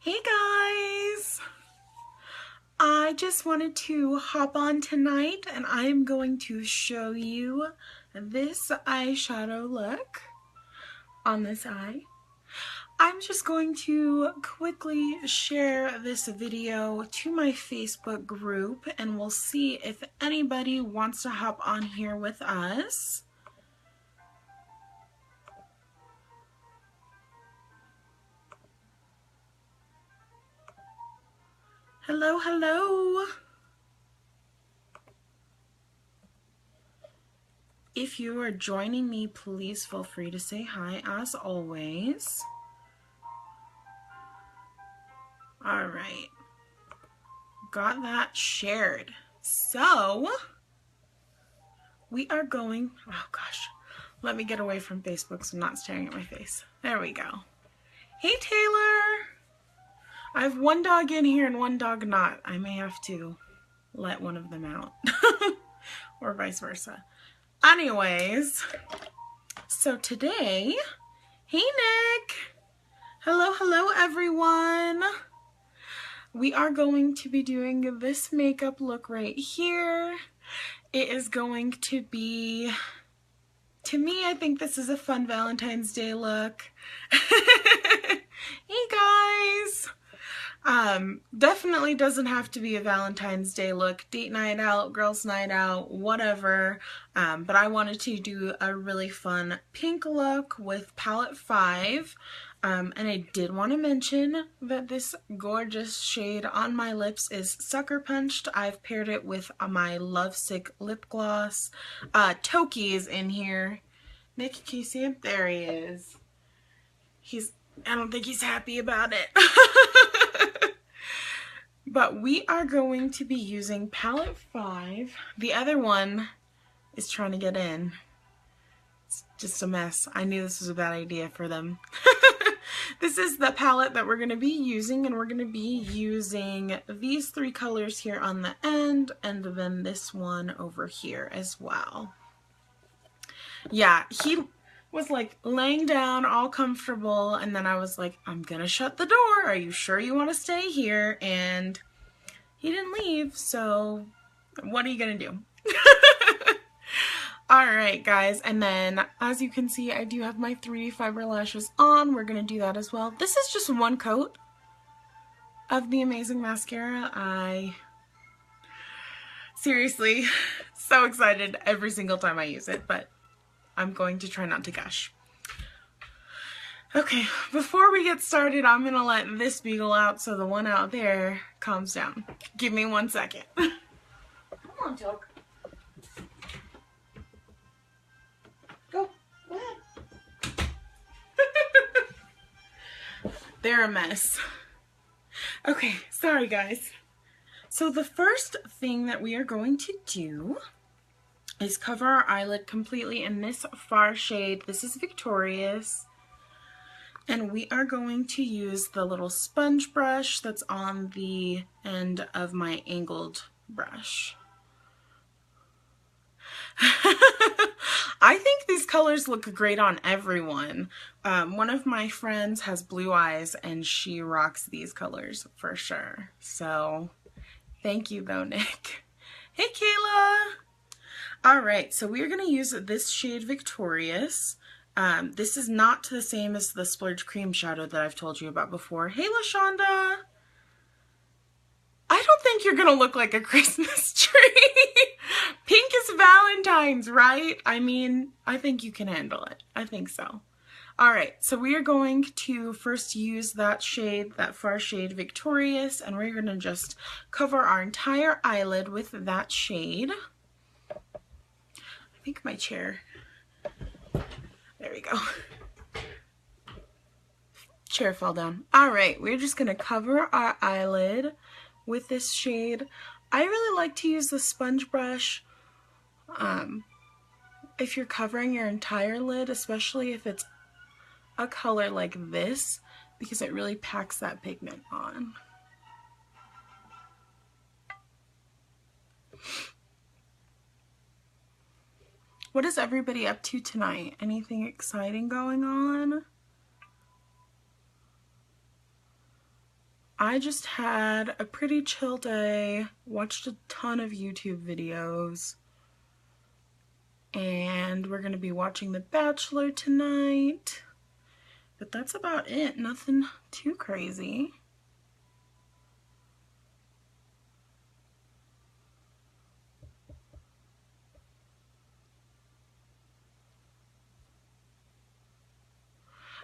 Hey guys! I just wanted to hop on tonight and I'm going to show you this eyeshadow look on this eye. I'm just going to quickly share this video to my Facebook group and we'll see if anybody wants to hop on here with us. Hello, hello! If you are joining me, please feel free to say hi as always. All right, got that shared. So we are going, oh gosh, let me get away from Facebook so I'm not staring at my face. There we go. Hey Taylor! I have one dog in here and one dog not. I may have to let one of them out or vice versa. Anyways, so today, hey Nick! Hello, hello everyone! We are going to be doing this makeup look right here. It is going to be, to me, I think this is a fun Valentine's Day look. Hey guys! Definitely doesn't have to be a Valentine's Day look, date night out, girls night out, whatever. But I wanted to do a really fun pink look with palette 5. And I did want to mention that this gorgeous shade on my lips is Sucker Punched. I've paired it with my Lovesick lip gloss. Toki is in here. Nick, can you see him? There he is. I don't think he's happy about it. But we are going to be using palette 5. The other one is trying to get in. It's just a mess. I knew this was a bad idea for them. This is the palette that we're going to be using, and we're going to be using these 3 colors here on the end, and then this one over here as well. Yeah, he was like laying down all comfortable, and then I was like, I'm gonna shut the door. Are you sure you want to stay here? And he didn't leave, so what are you gonna do? Alright guys, and then as you can see, I do have my 3D fiber lashes on. We're gonna do that as well. This is just one coat of the amazing mascara. Seriously, so excited every single time I use it, but I'm going to try not to gush. Okay, before we get started, I'm gonna let this beagle out so the one out there calms down. Give me 1 second. Come on, Toke. Go ahead. They're a mess. Okay, sorry guys. So the first thing that we are going to do is cover our eyelid completely in this far shade. This is Victorious. And we are going to use the little sponge brush that's on the end of my angled brush. I think these colors look great on everyone. One of my friends has blue eyes and she rocks these colors for sure. So thank you though, Nick. Hey Kayla! Alright, so we're going to use this shade Victorious. This is not the same as the Splurge Cream Shadow that I've told you about before. Hey LaShonda! I don't think you're going to look like a Christmas tree. Pink is Valentine's, right? I mean, I think you can handle it. I think so. Alright, so we are going to first use that shade, that far shade Victorious, and we're going to just cover our entire eyelid with that shade. I think my chair, there we go. Chair fell down. Alright, we're just going to cover our eyelid with this shade. I really like to use the sponge brush if you're covering your entire lid, especially if it's a color like this, because it really packs that pigment on. What is everybody up to tonight? Anything exciting going on? I just had a pretty chill day, watched a ton of YouTube videos, and we're going to be watching The Bachelor tonight. But that's about it. Nothing too crazy.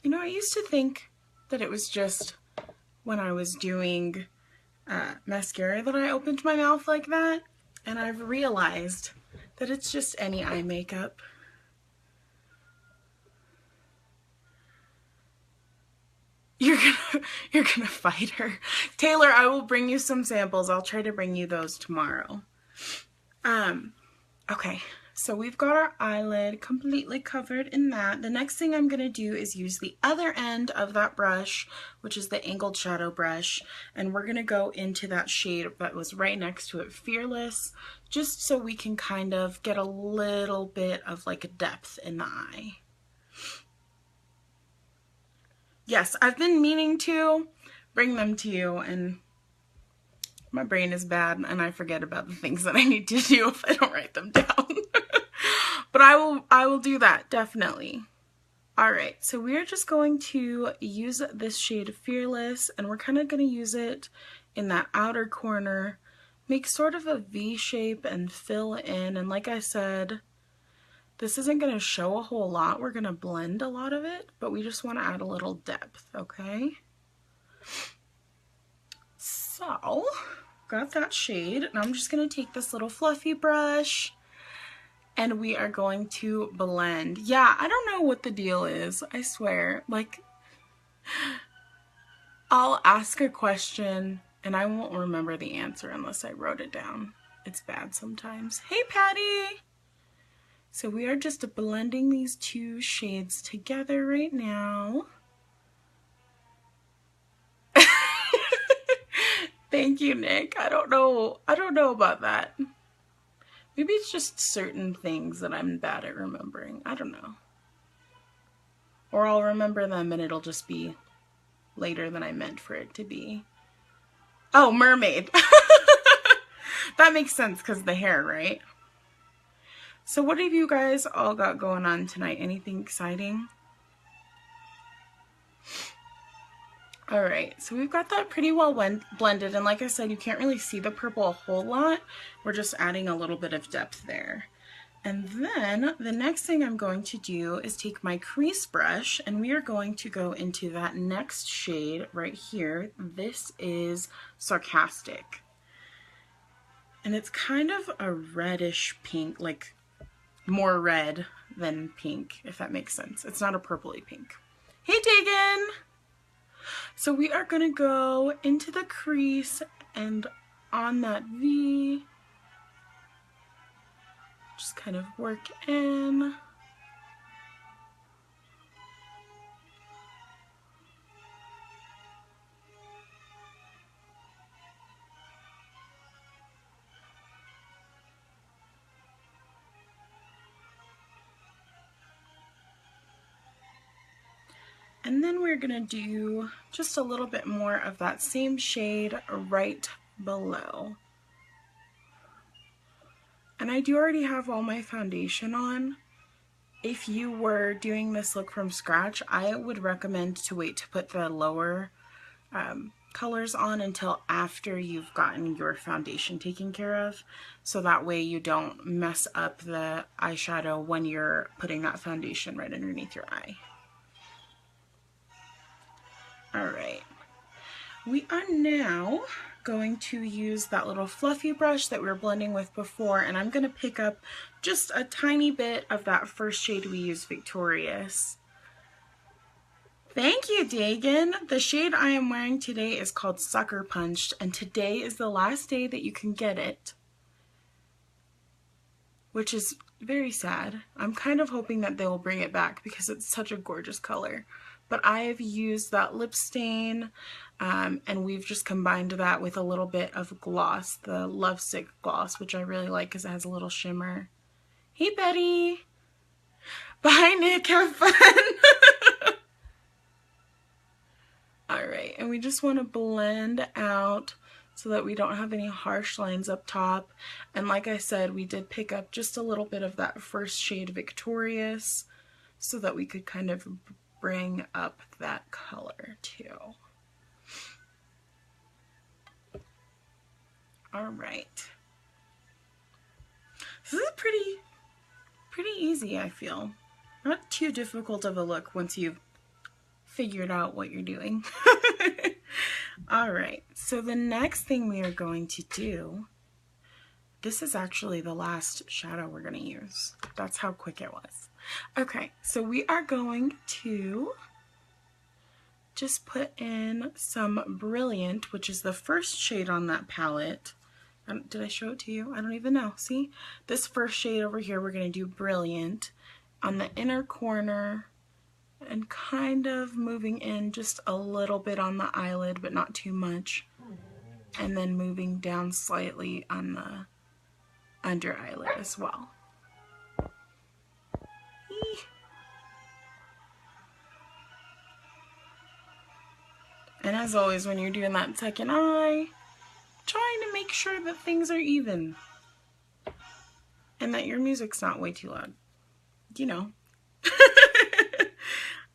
You know, I used to think that it was just when I was doing mascara that I opened my mouth like that, and I've realized that it's just any eye makeup. You're gonna fight her. Taylor, I will bring you some samples. I'll try to bring you those tomorrow. Okay, so we've got our eyelid completely covered in that. The next thing I'm gonna do is use the other end of that brush, which is the angled shadow brush, and we're gonna go into that shade that was right next to it, Fearless, just so we can kind of get a little bit of like a depth in the eye. Yes, I've been meaning to bring them to you, and my brain is bad and I forget about the things that I need to do if I don't write them down. But I will do that, definitely. Alright, so we're just going to use this shade Fearless, and we're kind of going to use it in that outer corner, make sort of a V shape and fill in, and like I said, this isn't going to show a whole lot. We're going to blend a lot of it, but we just want to add a little depth, okay? So, got that shade, and I'm just going to take this little fluffy brush, and we are going to blend. Yeah, I don't know what the deal is, I swear. Like, I'll ask a question, and I won't remember the answer unless I wrote it down. It's bad sometimes. Hey, Patty! So we are just blending these two shades together right now. Thank you, Nick. I don't know about that. Maybe it's just certain things that I'm bad at remembering. I don't know. Or I'll remember them and it'll just be later than I meant for it to be. Oh, mermaid. That makes sense because the hair, right? So what have you guys all got going on tonight? Anything exciting? Alright, so we've got that pretty well blended, and like I said, you can't really see the purple a whole lot. We're just adding a little bit of depth there. And then the next thing I'm going to do is take my crease brush, and we are going to go into that next shade right here. This is Sarcastic. And it's kind of a reddish pink, like more red than pink, if that makes sense. It's not a purpley pink. Hey, Tegan! So we are going to go into the crease and on that V, just kind of work in. And then we're going to do just a little bit more of that same shade right below. And I do already have all my foundation on. If you were doing this look from scratch, I would recommend to wait to put the lower colors on until after you've gotten your foundation taken care of. So that way you don't mess up the eyeshadow when you're putting that foundation right underneath your eye. Alright, we are now going to use that little fluffy brush that we were blending with before, and I'm going to pick up just a tiny bit of that first shade we used, Victorious. Thank you, Dagan. The shade I am wearing today is called Sucker Punched, and today is the last day that you can get it, which is very sad. I'm kind of hoping that they will bring it back because it's such a gorgeous color. But I have used that lip stain, and we've just combined that with a little bit of gloss, the Lovesick gloss, which I really like because it has a little shimmer. Hey, Betty! Bye, Nick. Have fun! All right, and we just want to blend out so that we don't have any harsh lines up top. And like I said, we did pick up just a little bit of that first shade Victorious so that we could kind of bring up that color too. All right. This is pretty easy, I feel. Not too difficult of a look once you've figured out what you're doing. All right, so the next thing we are going to do, this is actually the last shadow we're going to use. That's how quick it was. Okay, so we are going to just put in some Brilliant, which is the first shade on that palette. Did I show it to you? I don't even know. See? This first shade over here, we're going to do Brilliant on the inner corner and kind of moving in just a little bit on the eyelid, but not too much. And then moving down slightly on the under eyelid as well. And as always, when you're doing that second eye, trying to make sure that things are even and that your music's not way too loud. You know.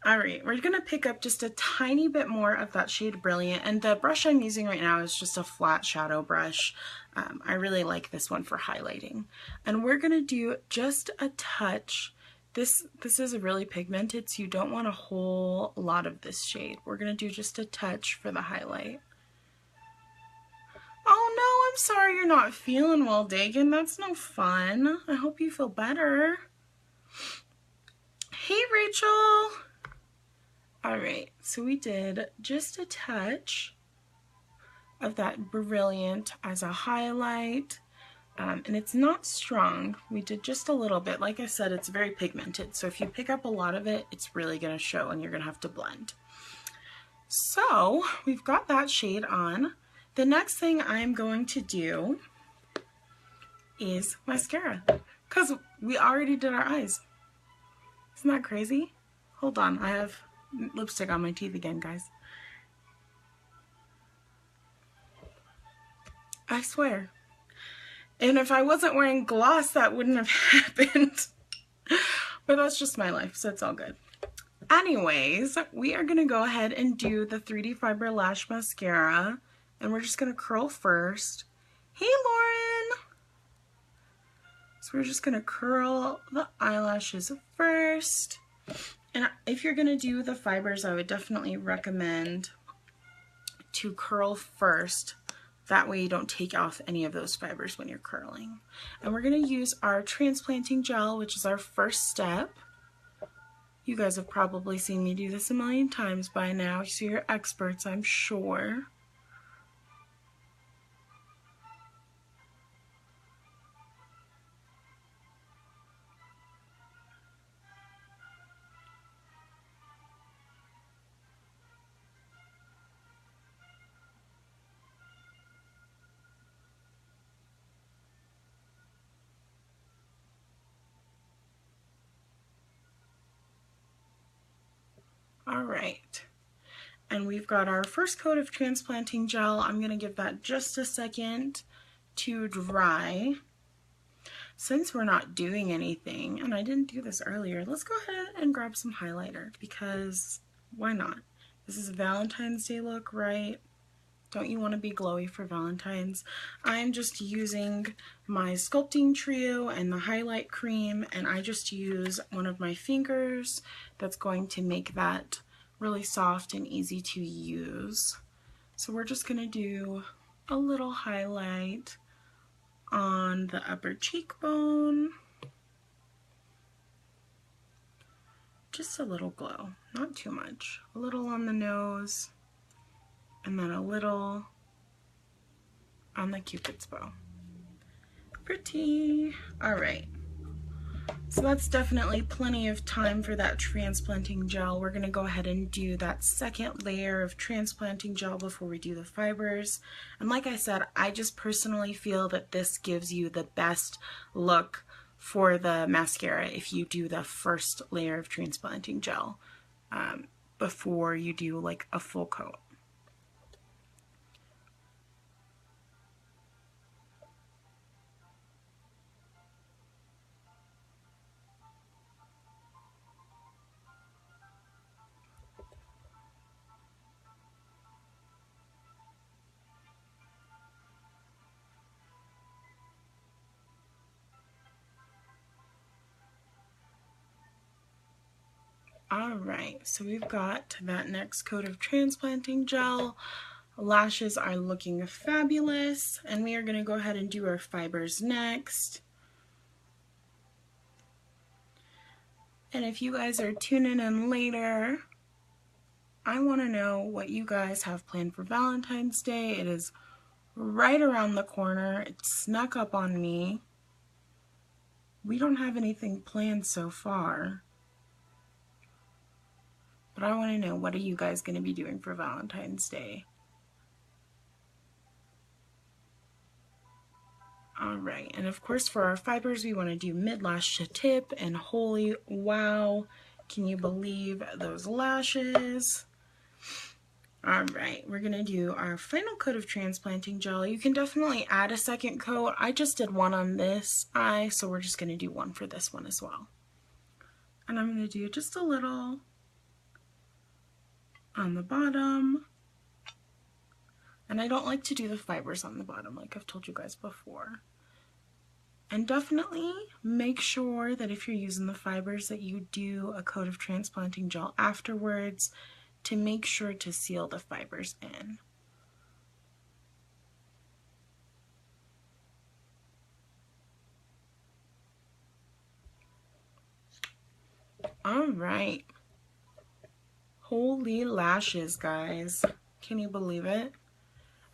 All right, we're gonna pick up just a tiny bit more of that shade Brilliant, and the brush I'm using right now is just a flat shadow brush. I really like this one for highlighting. And we're gonna do just a touch. This is really pigmented, so you don't want a whole lot of this shade. We're gonna do just a touch for the highlight. Oh no, I'm sorry you're not feeling well, Dagan. That's no fun. I hope you feel better. Hey, Rachel. All right, so we did just a touch of that Brilliant as a highlight, and it's not strong. We did just a little bit. Like I said, it's very pigmented, so if you pick up a lot of it, it's really gonna show and you're gonna have to blend. So we've got that shade on. The next thing I'm going to do is mascara, because we already did our eyes. Isn't that crazy? Hold on, I have lipstick on my teeth again, guys. I swear. And if I wasn't wearing gloss, that wouldn't have happened. But that's just my life, so it's all good. Anyways, we are gonna go ahead and do the 3D Fiber Lash Mascara, and we're just gonna curl first. Hey, Lauren! So we're just gonna curl the eyelashes first. And if you're gonna do the fibers, I would definitely recommend to curl first. That way you don't take off any of those fibers when you're curling. And we're gonna use our transplanting gel, which is our first step. You guys have probably seen me do this a million times by now, so you're experts, I'm sure. All right, and we've got our first coat of transplanting gel. I'm gonna give that just a second to dry. Since we're not doing anything, and I didn't do this earlier, let's go ahead and grab some highlighter, because why not? This is a Valentine's Day look, right? Don't you want to be glowy for Valentine's? I'm just using my sculpting trio and the highlight cream, and I just use one of my fingers that's going to make that really soft and easy to use. So we're just going to do a little highlight on the upper cheekbone. Just a little glow, not too much. A little on the nose, and then a little on the Cupid's bow. Pretty. All right. So that's definitely plenty of time for that transplanting gel. We're gonna go ahead and do that second layer of transplanting gel before we do the fibers. And like I said, I just personally feel that this gives you the best look for the mascara if you do the first layer of transplanting gel before you do like a full coat. All right, so we've got that next coat of transplanting gel. Lashes are looking fabulous, and we are going to go ahead and do our fibers next. And if you guys are tuning in later, I want to know what you guys have planned for Valentine's Day. It is right around the corner. It snuck up on me. We don't have anything planned so far. But I want to know, what are you guys going to be doing for Valentine's Day? Alright, and of course for our fibers we want to do mid-lash to tip, and holy wow, can you believe those lashes? Alright, we're going to do our final coat of transplanting gel. You can definitely add a second coat. I just did one on this eye, so we're just going to do one for this one as well. And I'm going to do just a little on the bottom. And I don't like to do the fibers on the bottom like I've told you guys before. And definitely make sure that if you're using the fibers that you do a coat of transplanting gel afterwards to make sure to seal the fibers in. All right. Holy lashes, guys. Can you believe it?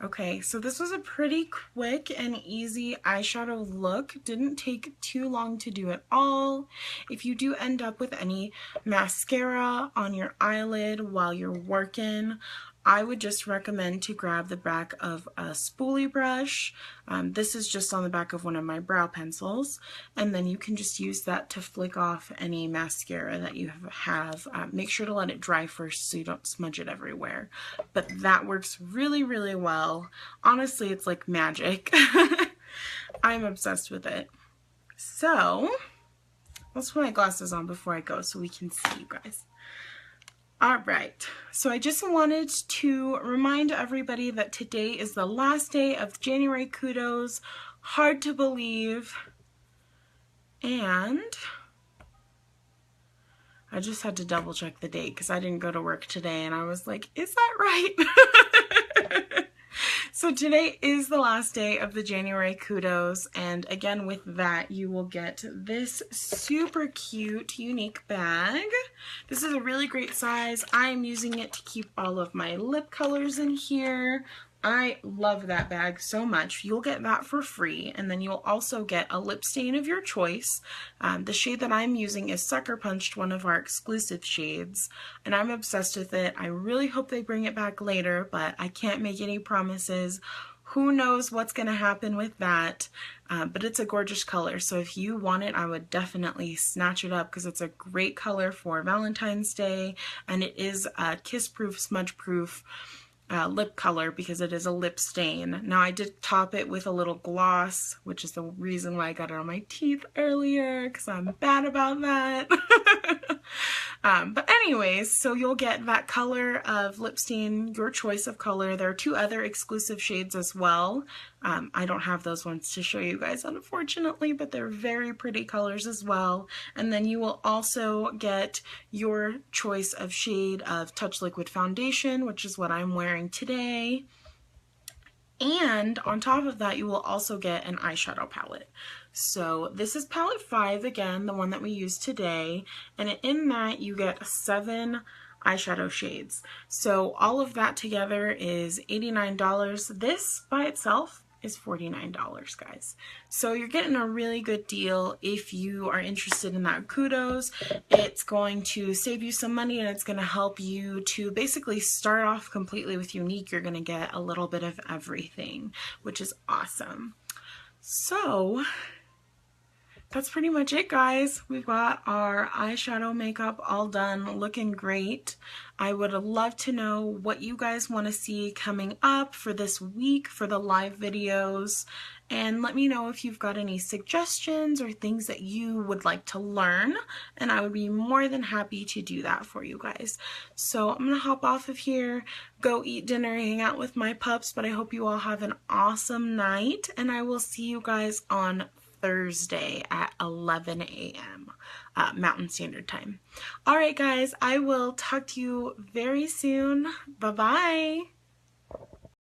Okay, so this was a pretty quick and easy eyeshadow look. Didn't take too long to do at all. If you do end up with any mascara on your eyelid while you're working, I would just recommend to grab the back of a spoolie brush. This is just on the back of one of my brow pencils, and then you can just use that to flick off any mascara that you have. Make sure to let it dry first so you don't smudge it everywhere. But that works really, really well. Honestly, it's like magic. I'm obsessed with it. So, let's put my glasses on before I go so we can see you guys. Alright, so I just wanted to remind everybody that today is the last day of January Kudos. Hard to believe. And I just had to double check the date because I didn't go to work today and I was like, is that right? So today is the last day of the January Kudos, and again with that you will get this super cute unique bag. This is a really great size. I am using it to keep all of my lip colors in here. I love that bag so much. You'll get that for free, and then you'll also get a lip stain of your choice. The shade that I'm using is Sucker Punched, one of our exclusive shades, and I'm obsessed with it. I really hope they bring it back later, but I can't make any promises. Who knows what's going to happen with that, but it's a gorgeous color, so if you want it, I would definitely snatch it up because it's a great color for Valentine's Day, and it is kiss-proof, smudge-proof lip color because it is a lip stain. Now I did top it with a little gloss, which is the reason why I got it on my teeth earlier because I'm bad about that. But anyways, so you'll get that color of lip stain, your choice of color. There are two other exclusive shades as well. I don't have those ones to show you guys, unfortunately, but they're very pretty colors as well. And then you will also get your choice of shade of Touch Liquid Foundation, which is what I'm wearing today. And on top of that, you will also get an eyeshadow palette. So this is palette 5, again, the one that we used today. And in that, you get 7 eyeshadow shades. So all of that together is $89. This by itself is $49, guys. So you're getting a really good deal if you are interested in that Kudos. It's going to save you some money, and it's going to help you to basically start off completely with unique. You're going to get a little bit of everything, which is awesome. So that's pretty much it, guys. We've got our eyeshadow makeup all done, looking great. I would love to know what you guys want to see coming up for this week for the live videos, and let me know if you've got any suggestions or things that you would like to learn, and I would be more than happy to do that for you guys. So I'm gonna hop off of here, go eat dinner, hang out with my pups, but I hope you all have an awesome night, and I will see you guys on Thursday at 11 a.m. Mountain Standard Time. All right, guys, I will talk to you very soon. Bye-bye.